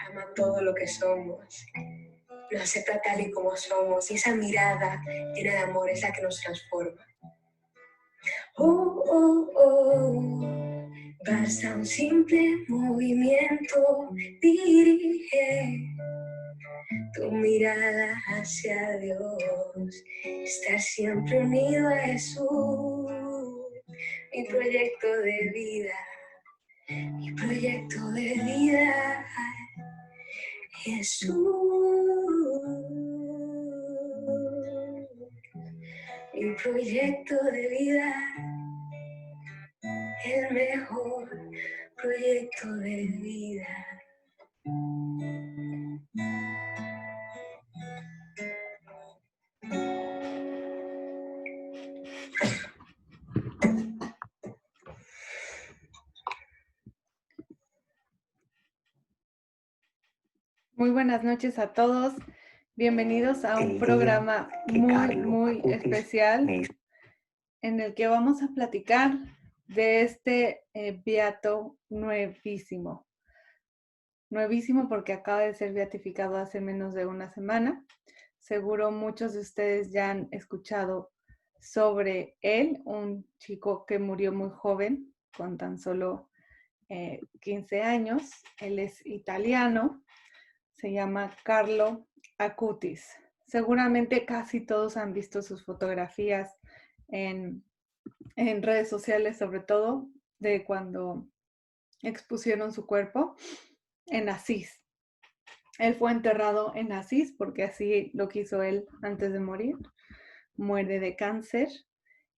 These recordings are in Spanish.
ama todo lo que somos, nos acepta tal y como somos, y esa mirada llena de amor es la que nos transforma. Oh, oh, oh, basta un simple movimiento, dirige tu mirada hacia Dios, estar siempre unido a Jesús, mi proyecto de vida, mi proyecto de vida, Jesús, mi proyecto de vida, el mejor proyecto de vida. Muy buenas noches a todos. Bienvenidos a un programa muy especial en el que vamos a platicar de este beato nuevísimo. Nuevísimo porque acaba de ser beatificado hace menos de una semana. Seguro muchos de ustedes ya han escuchado sobre él, un chico que murió muy joven, con tan solo 15 años. Él es italiano. Se llama Carlo Acutis. Seguramente casi todos han visto sus fotografías en redes sociales, sobre todo de cuando expusieron su cuerpo en Asís. Él fue enterrado en Asís porque así lo quiso él antes de morir. Muere de cáncer.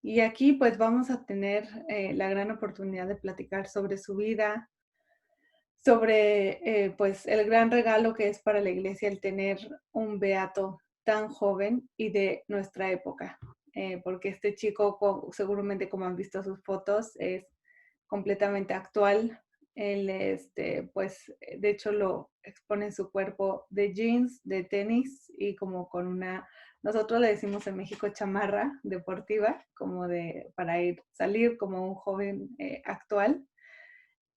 Y aquí pues vamos a tener la gran oportunidad de platicar sobre su vida, sobre pues el gran regalo que es para la iglesia el tener un beato tan joven y de nuestra época, porque este chico, seguramente como han visto sus fotos, es completamente actual. Él, pues, de hecho lo expone en su cuerpo de jeans, de tenis y como con una, nosotros le decimos en México chamarra deportiva, como para salir como un joven actual.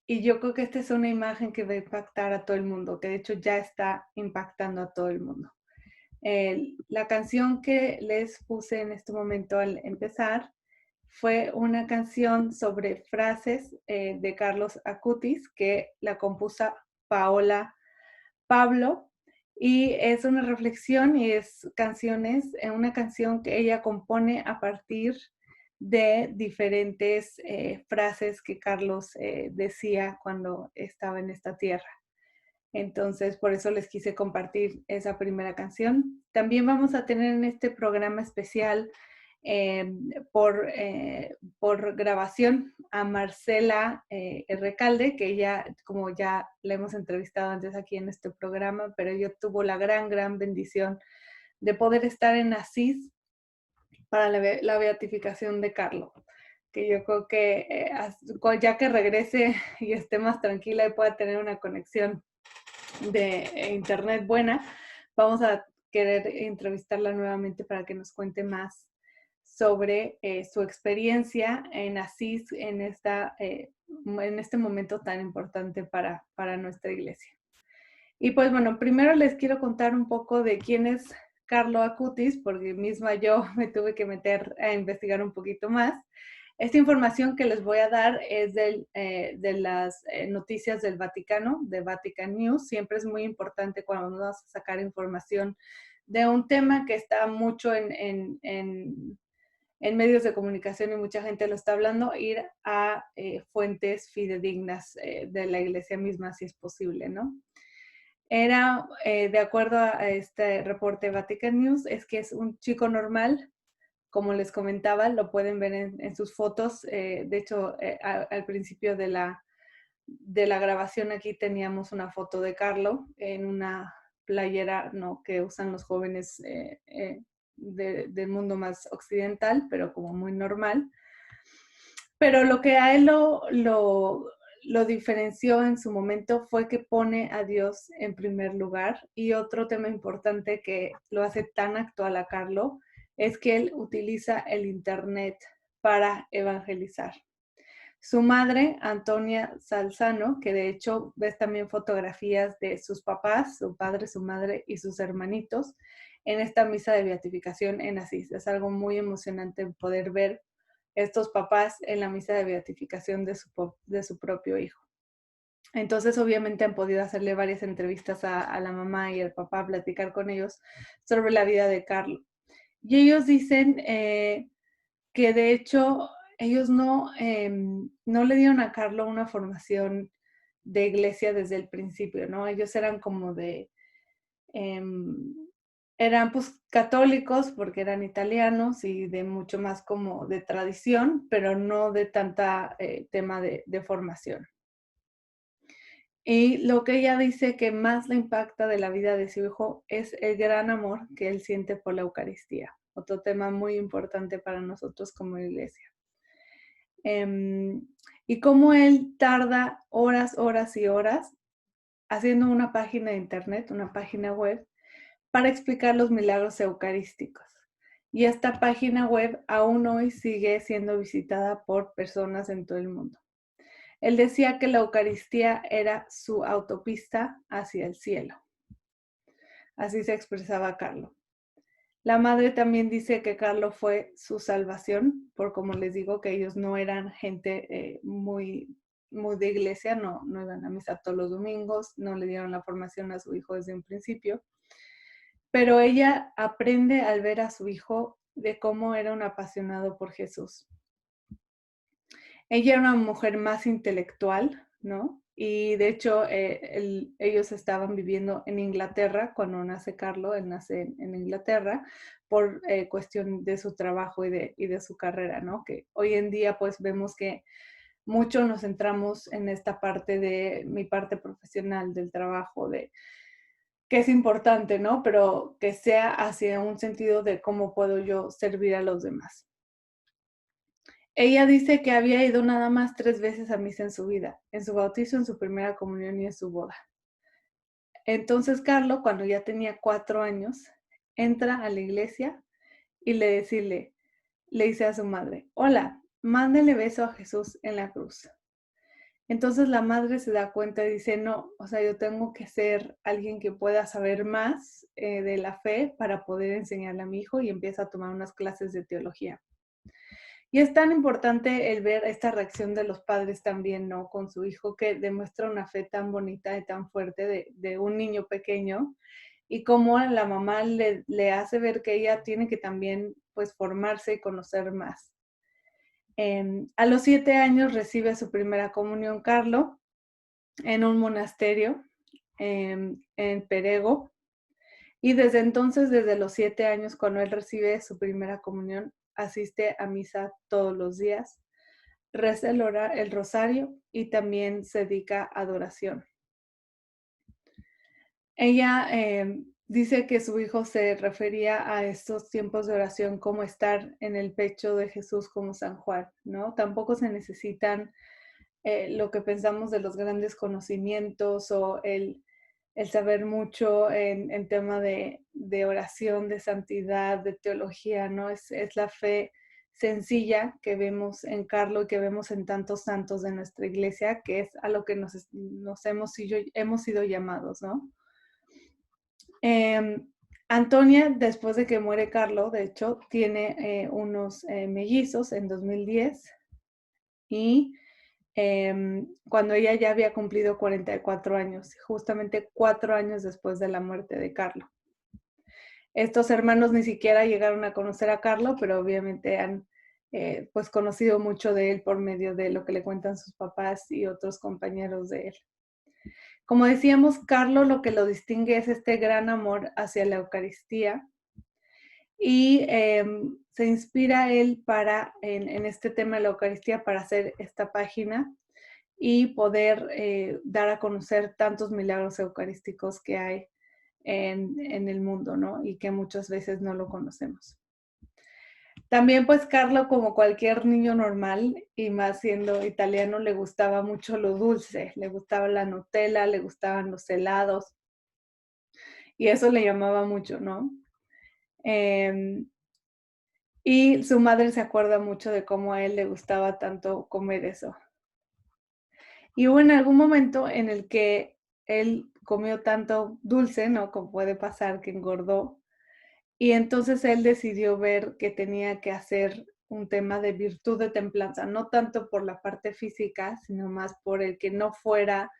Y yo creo que esta es una imagen que va a impactar a todo el mundo, que de hecho ya está impactando a todo el mundo. La canción que les puse en este momento al empezar fue una canción sobre frases de Carlos Acutis, que la compuso Paola Pablo, y es una reflexión y es una canción que ella compone a partir de diferentes frases que Carlos decía cuando estaba en esta tierra. Entonces, por eso les quise compartir esa primera canción. También vamos a tener en este programa especial eh, por grabación a Marcela Recalde, que ella, como ya la hemos entrevistado antes aquí en este programa, pero ella tuvo la gran bendición de poder estar en Asís para la beatificación de Carlo, que yo creo que ya que regrese y esté más tranquila y pueda tener una conexión de internet buena, vamos a querer entrevistarla nuevamente para que nos cuente más sobre su experiencia en Asís en este momento tan importante para nuestra iglesia. Y pues bueno, primero les quiero contar un poco de quién es Carlo Acutis, porque misma yo me tuve que meter a investigar un poquito más. Esta información que les voy a dar es de las noticias del Vaticano, de Vatican News. Siempre es muy importante cuando vamos a sacar información de un tema que está mucho en medios de comunicación y mucha gente lo está hablando, ir a fuentes fidedignas de la iglesia misma, si es posible, ¿no? Era, de acuerdo a este reporte Vatican News, es que es un chico normal, como les comentaba, lo pueden ver en sus fotos. De hecho, al principio de la grabación aquí teníamos una foto de Carlo en una playera, ¿no?, que usan los jóvenes del mundo más occidental, pero como muy normal. Pero lo que a él lo diferenció en su momento fue que pone a Dios en primer lugar. Y otro tema importante que lo hace tan actual a Carlo es que él utiliza el internet para evangelizar. Su madre, Antonia Salzano, que de hecho ves también fotografías de sus papás, su padre, su madre y sus hermanitos en esta misa de beatificación en Asís. Es algo muy emocionante poder ver estos papás en la misa de beatificación de su propio hijo. Entonces, obviamente han podido hacerle varias entrevistas a la mamá y al papá, platicar con ellos sobre la vida de Carlo. Y ellos dicen que de hecho ellos no le dieron a Carlo una formación de iglesia desde el principio, ¿no? Ellos eran como em, eran pues católicos porque eran italianos y de mucho más como de tradición, pero no de tanta tema de formación. Y lo que ella dice que más le impacta de la vida de su hijo es el gran amor que él siente por la Eucaristía, otro tema muy importante para nosotros como iglesia. Y cómo él tarda horas, horas y horas haciendo una página de internet, una página web, para explicar los milagros eucarísticos. Y esta página web aún hoy sigue siendo visitada por personas en todo el mundo. Él decía que la Eucaristía era su autopista hacia el cielo. Así se expresaba Carlo. La madre también dice que Carlo fue su salvación, por como les digo que ellos no eran gente muy de iglesia, no iban a misa todos los domingos, no le dieron la formación a su hijo desde un principio, pero ella aprende al ver a su hijo de cómo era un apasionado por Jesús. Ella era una mujer más intelectual, ¿no? Y de hecho, ellos estaban viviendo en Inglaterra cuando nace Carlo, él nace en Inglaterra por cuestión de su trabajo y de su carrera, ¿no? Que hoy en día pues vemos que mucho nos centramos en esta parte de mi parte profesional del trabajo, que es importante, ¿no? Pero que sea hacia un sentido de cómo puedo yo servir a los demás. Ella dice que había ido nada más 3 veces a misa en su vida, en su bautizo, en su primera comunión y en su boda. Entonces Carlo, cuando ya tenía 4 años, entra a la iglesia y le dice a su madre, hola, mándele beso a Jesús en la cruz. Entonces la madre se da cuenta y dice, no, o sea, yo tengo que ser alguien que pueda saber más de la fe para poder enseñarle a mi hijo, y empieza a tomar unas clases de teología. Y es tan importante el ver esta reacción de los padres también, ¿no? Con su hijo, que demuestra una fe tan bonita y tan fuerte de un niño pequeño, y cómo la mamá le hace ver que ella tiene que también pues formarse y conocer más. A los 7 años recibe su primera comunión Carlo en un monasterio en Perego, y desde entonces, desde los 7 años, cuando él recibe su primera comunión, asiste a misa todos los días, reza el rosario y también se dedica a adoración. Ella dice que su hijo se refería a estos tiempos de oración como estar en el pecho de Jesús como San Juan, ¿no? Tampoco se necesitan lo que pensamos de los grandes conocimientos o el saber mucho en tema de oración, de santidad, de teología, ¿no? Es la fe sencilla que vemos en Carlo y que vemos en tantos santos de nuestra iglesia, que es a lo que nos hemos sido llamados, ¿no? Antonia, después de que muere Carlo, de hecho, tiene unos mellizos en 2010, y cuando ella ya había cumplido 44 años, justamente 4 años después de la muerte de Carlo. Estos hermanos ni siquiera llegaron a conocer a Carlo, pero obviamente han pues conocido mucho de él por medio de lo que le cuentan sus papás y otros compañeros de él. Como decíamos, Carlo lo que lo distingue es este gran amor hacia la Eucaristía, y se inspira él en este tema de la Eucaristía para hacer esta página y poder dar a conocer tantos milagros eucarísticos que hay en el mundo, ¿no? Y que muchas veces no lo conocemos. También, pues, Carlo, como cualquier niño normal, y más siendo italiano, le gustaba mucho lo dulce, le gustaba la Nutella, le gustaban los helados, y eso le llamaba mucho, ¿no? Y su madre se acuerda mucho de cómo a él le gustaba tanto comer eso. Y hubo en algún momento en el que él comió tanto dulce, ¿no? Como puede pasar, que engordó. Y entonces él decidió ver que tenía que hacer un tema de virtud de templanza, no tanto por la parte física, sino más por el que no fuera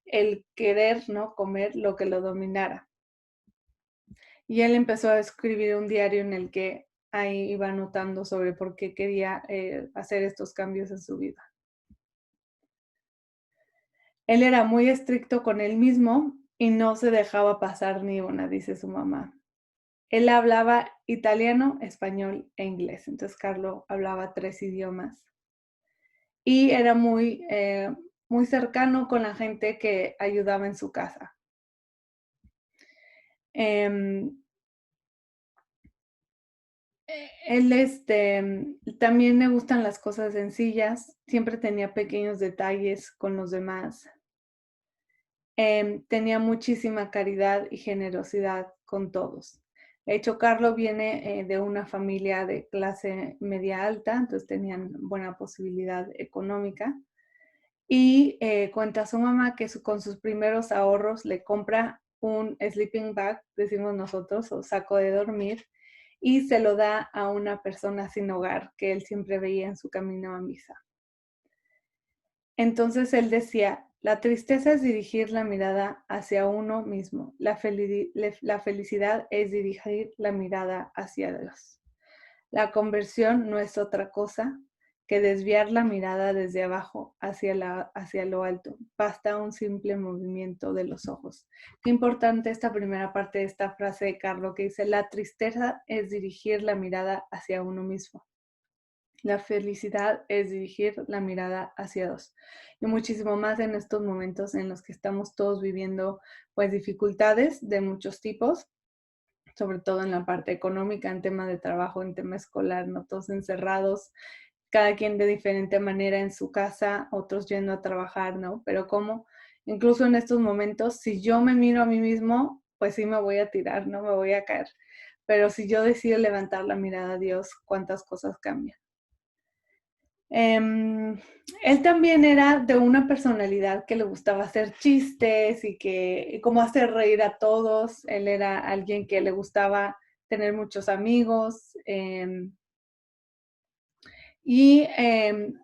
el querer, ¿no? Comer lo que lo dominara. Y él empezó a escribir un diario en el que ahí iba anotando sobre por qué quería hacer estos cambios en su vida. Él era muy estricto con él mismo y no se dejaba pasar ni una, dice su mamá. Él hablaba italiano, español e inglés. Entonces, Carlo hablaba 3 idiomas y era muy cercano con la gente que ayudaba en su casa. Em, Él, también le gustan las cosas sencillas, siempre tenía pequeños detalles con los demás. Tenía muchísima caridad y generosidad con todos. De hecho, Carlo viene, de una familia de clase media alta, entonces tenían buena posibilidad económica. Y, cuenta su mamá que con sus primeros ahorros le compra un sleeping bag, decimos nosotros, o saco de dormir, y se lo da a una persona sin hogar que él siempre veía en su camino a misa. Entonces él decía, la tristeza es dirigir la mirada hacia uno mismo, la felicidad es dirigir la mirada hacia Dios. La conversión no es otra cosa que desviar la mirada desde abajo hacia lo alto. Basta un simple movimiento de los ojos. Qué importante esta primera parte de esta frase de Carlo que dice, la tristeza es dirigir la mirada hacia uno mismo. La felicidad es dirigir la mirada hacia Dios. Y muchísimo más en estos momentos en los que estamos todos viviendo pues dificultades de muchos tipos, sobre todo en la parte económica, en tema de trabajo, en tema escolar, ¿no? Todos encerrados, cada quien de diferente manera en su casa, otros yendo a trabajar, ¿no? Pero como incluso en estos momentos, si yo me miro a mí mismo, pues sí me voy a tirar, no me voy a caer. Pero si yo decido levantar la mirada a Dios, cuántas cosas cambian. Em, Él también era de una personalidad que le gustaba hacer chistes y como hacer reír a todos. Él era alguien que le gustaba tener muchos amigos.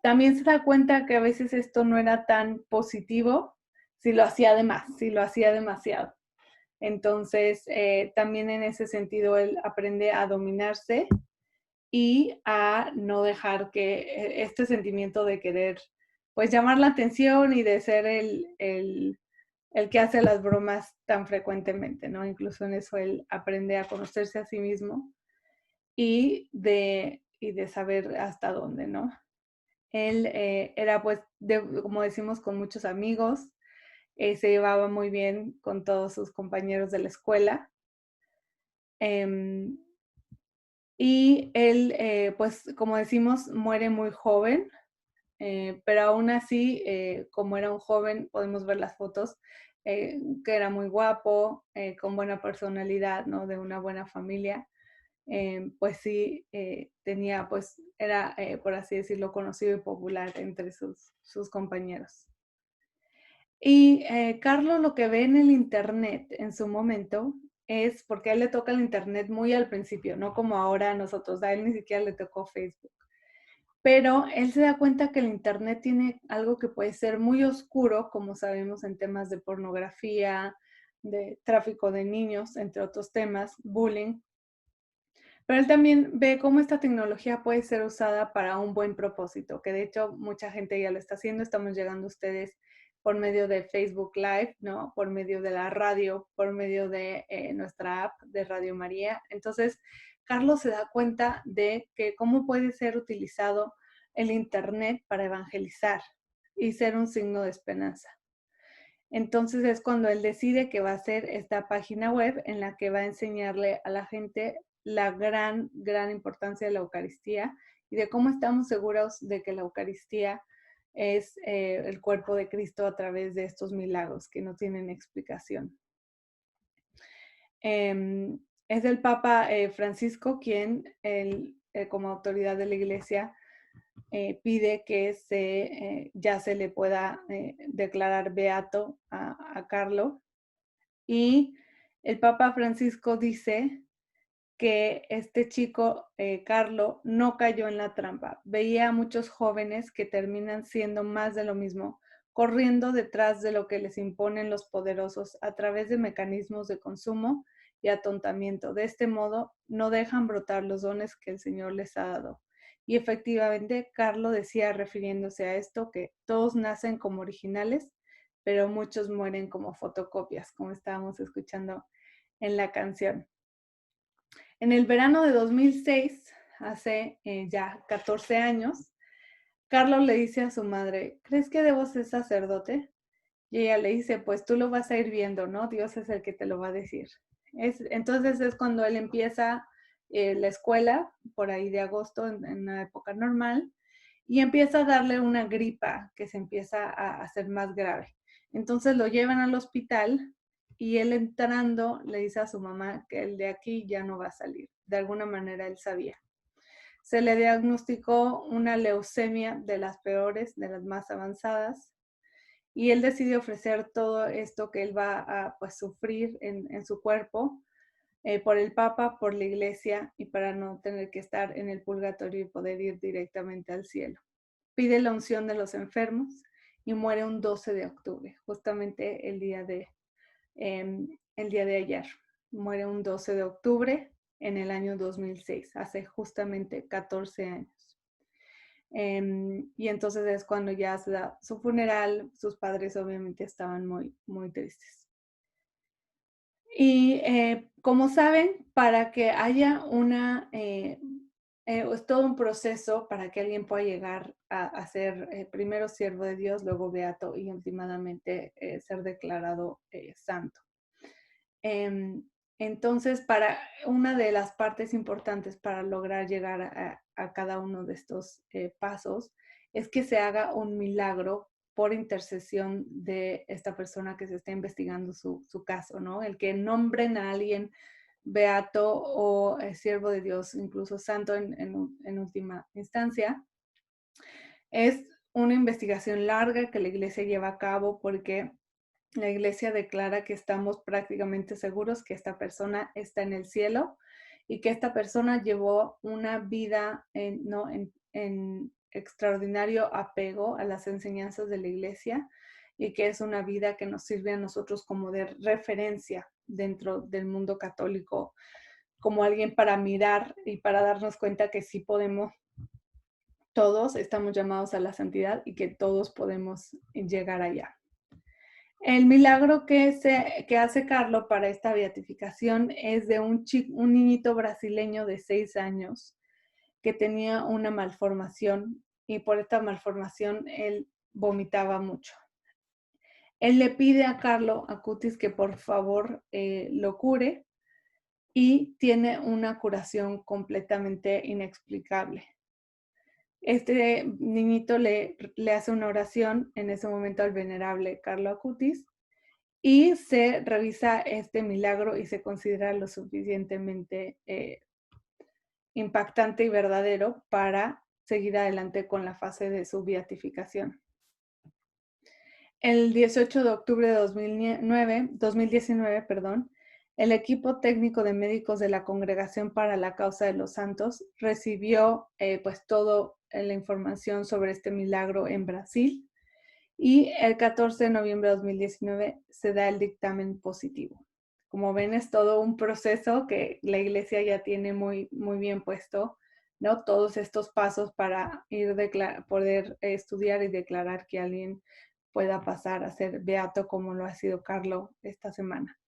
También se da cuenta que a veces esto no era tan positivo si lo hacía de más, si lo hacía demasiado. Entonces, también en ese sentido, él aprende a dominarse y a no dejar que este sentimiento de querer, pues, llamar la atención y de ser el que hace las bromas tan frecuentemente, ¿no? Incluso en eso él aprende a conocerse a sí mismo y de saber hasta dónde, ¿no? Él era, pues, como decimos, con muchos amigos, se llevaba muy bien con todos sus compañeros de la escuela. Em, y él, pues, como decimos, muere muy joven, pero aún así, como era un joven, podemos ver las fotos, que era muy guapo, con buena personalidad, ¿no? De una buena familia. Pues sí, tenía, pues era, por así decirlo, conocido y popular entre sus compañeros. Y Carlos lo que ve en el Internet en su momento es porque a él le toca el Internet muy al principio, no como ahora a nosotros, a él ni siquiera le tocó Facebook. Pero él se da cuenta que el Internet tiene algo que puede ser muy oscuro, como sabemos en temas de pornografía, de tráfico de niños, entre otros temas, bullying. Pero él también ve cómo esta tecnología puede ser usada para un buen propósito, que de hecho mucha gente ya lo está haciendo. Estamos llegando a ustedes por medio de Facebook Live, ¿no? Por medio de la radio, por medio de nuestra app de Radio María. Entonces, Carlos se da cuenta de que cómo puede ser utilizado el Internet para evangelizar y ser un signo de esperanza. Entonces es cuando él decide que va a hacer esta página web en la que va a enseñarle a la gente la gran, gran importancia de la Eucaristía y de cómo estamos seguros de que la Eucaristía es el cuerpo de Cristo a través de estos milagros que no tienen explicación. Es el Papa Francisco quien, como autoridad de la Iglesia, pide que ya se le pueda declarar beato a Carlo. Y el Papa Francisco dice que este chico, Carlo, no cayó en la trampa. Veía a muchos jóvenes que terminan siendo más de lo mismo, corriendo detrás de lo que les imponen los poderosos a través de mecanismos de consumo y atontamiento. De este modo, no dejan brotar los dones que el Señor les ha dado. Y efectivamente, Carlo decía, refiriéndose a esto, que todos nacen como originales, pero muchos mueren como fotocopias, como estábamos escuchando en la canción. En el verano de 2006, hace ya 14 años, Carlos le dice a su madre, ¿crees que debo ser sacerdote? Y ella le dice, pues tú lo vas a ir viendo, ¿no? Dios es el que te lo va a decir. Entonces es cuando él empieza la escuela, por ahí de agosto, en una época normal, y empieza a darle una gripa que se empieza a hacer más grave. Entonces lo llevan al hospital y él entrando le dice a su mamá que el de aquí ya no va a salir. De alguna manera él sabía. Se le diagnosticó una leucemia de las peores, de las más avanzadas, y él decide ofrecer todo esto que él va a pues, sufrir en su cuerpo por el Papa, por la Iglesia y para no tener que estar en el purgatorio y poder ir directamente al cielo. Pide la unción de los enfermos y muere un 12 de octubre, justamente el día de ayer. Muere un 12 de octubre en el año 2006, hace justamente 14 años. Y entonces es cuando ya se da su funeral. Sus padres obviamente estaban muy, muy tristes. Y como saben, para que haya es todo un proceso para que alguien pueda llegar a ser primero siervo de Dios, luego beato y últimamente ser declarado santo. Entonces, para una de las partes importantes para lograr llegar a cada uno de estos pasos es que se haga un milagro por intercesión de esta persona que se está investigando su caso, ¿no? El que nombren a alguien beato o siervo de Dios, incluso santo en última instancia, es una investigación larga que la iglesia lleva a cabo porque la iglesia declara que estamos prácticamente seguros que esta persona está en el cielo y que esta persona llevó una vida en extraordinario apego a las enseñanzas de la iglesia y que es una vida que nos sirve a nosotros como de referencia dentro del mundo católico, como alguien para mirar y para darnos cuenta que sí podemos, todos estamos llamados a la santidad y que todos podemos llegar allá. El milagro que hace Carlo para esta beatificación es de un niñito brasileño de 6 años que tenía una malformación y por esta malformación él vomitaba mucho. Él le pide a Carlo Acutis que por favor lo cure y tiene una curación completamente inexplicable. Este niñito le hace una oración en ese momento al venerable Carlo Acutis y se revisa este milagro y se considera lo suficientemente impactante y verdadero para seguir adelante con la fase de su beatificación. El 18 de octubre de 2019, el equipo técnico de médicos de la Congregación para la Causa de los Santos recibió pues toda la información sobre este milagro en Brasil y el 14 de noviembre de 2019 se da el dictamen positivo. Como ven, es todo un proceso que la iglesia ya tiene muy, muy bien puesto, ¿no? Todos estos pasos para poder estudiar y declarar que alguien pueda pasar a ser beato como lo ha sido Carlo esta semana.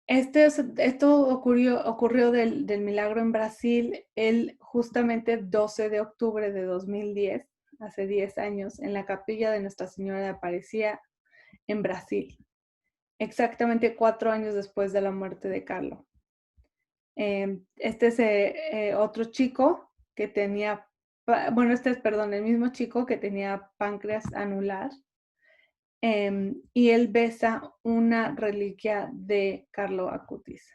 Esto ocurrió del milagro en Brasil el justamente 12 de octubre de 2010, hace 10 años, en la capilla de Nuestra Señora de Aparecida en Brasil, exactamente 4 años después de la muerte de Carlo. Este es otro chico que tenía, el mismo chico que tenía páncreas anular. Y él besa una reliquia de Carlo Acutis.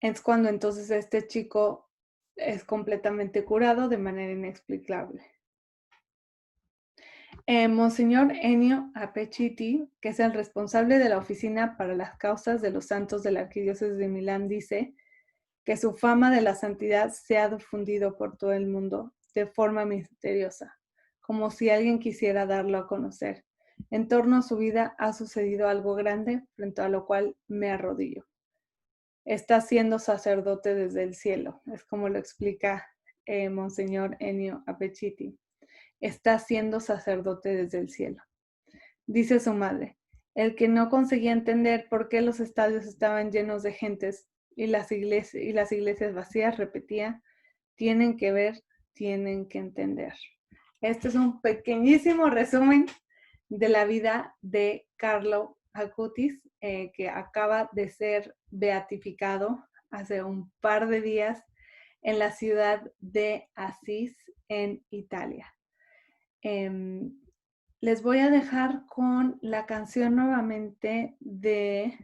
Es cuando entonces este chico es completamente curado de manera inexplicable. Monseñor Ennio Apecchiti, que es el responsable de la Oficina para las Causas de los Santos de la Arquidiócesis de Milán, dice que su fama de la santidad se ha difundido por todo el mundo de forma misteriosa, como si alguien quisiera darlo a conocer. En torno a su vida ha sucedido algo grande, frente a lo cual me arrodillo. Está siendo sacerdote desde el cielo, es como lo explica Monseñor Ennio Apecchiti. Está siendo sacerdote desde el cielo. Dice su madre, el que no conseguía entender por qué los estadios estaban llenos de gentes y las iglesias vacías, repetía, tienen que ver, tienen que entender. Este es un pequeñísimo resumen de la vida de Carlo Acutis, que acaba de ser beatificado hace un par de días en la ciudad de Asís, en Italia. Les voy a dejar con la canción nuevamente de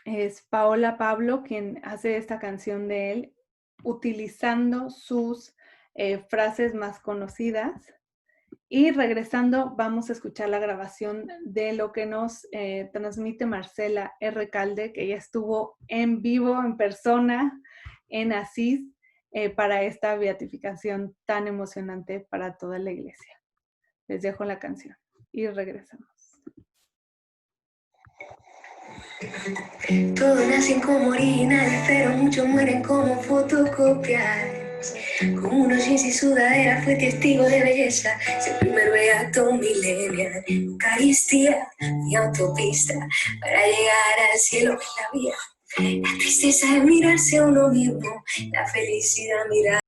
es Paola Pablo quien hace esta canción de él, utilizando sus frases más conocidas. Y regresando, vamos a escuchar la grabación de lo que nos transmite Marcela R. Calde, que ella estuvo en vivo, en persona, en Asís, para esta beatificación tan emocionante para toda la iglesia. Les dejo la canción y regresamos. Todos nacen como originales, pero muchos mueren como fotocopias. Con unos jeans y sudadera fue testigo de belleza. Es el primer beato millennial. Eucaristía, mi autopista para llegar al cielo es la vía. La tristeza es mirarse a uno mismo, la felicidad mirar.